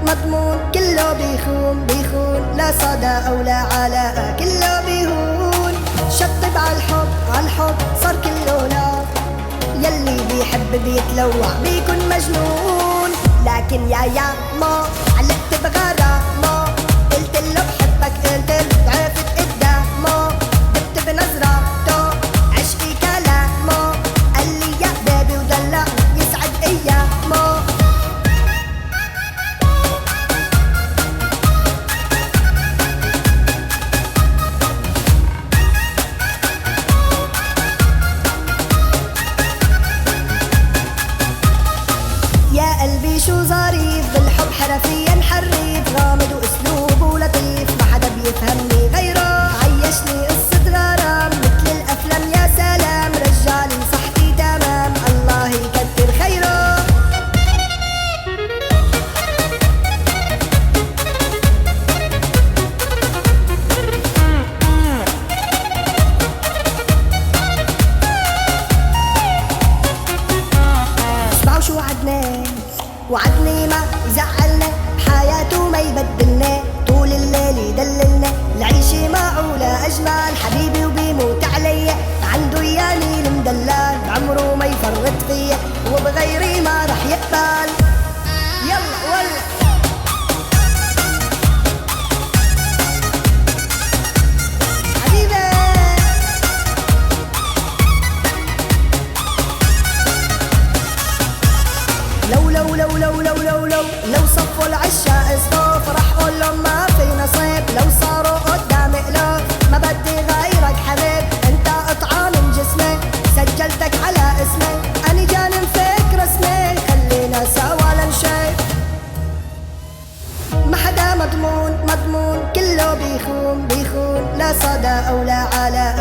مضمون كله بيخون بيخون، لا صدى أو لا علاقة كله بيهون. شطب عالحب عالحب صار كله نار، يلي بيحب بيتلوع بيكون مجنون. لكن يا ما علقت بغرامه، قلتله بحبك قلتله ضعفت قدامه، دبت بنظرته عشقي كلامه، قالي يا بيبي ودلع يسعد ايامه. يا قلبي شو ظريف بالحب حرفيا حريف، غامض واسلوبه لطيف ما حدا بيفهمني غيره، عيشني قصة غرام مثل الافلام يا سلام، رجالي صحتي تمام الله يكتر خيره. اسمعوا شو وعدني ما يزعلنا، بحياته ما يبدلنا، طول الليل يدللنا، العيشة معه لا أجمل، حبيبي وبيموت عليا، عنده ياني المدلل، بعمره ما يفرط فيا، وبغيري ما رح يقبل. يلا ولا حبيبي لو صفوا العشاق صفوف رح قول لهم ما في نصيب، لو صاروا قدامي قلوب ما بدي غيرك حبيب، انت قطعة من جسمي سجلتك على اسمي، اني جانم فيك رسمي خلينا سوا لنشيب. ما حدا مضمون كله بيخون بيخون، لا صدى او لا علاقة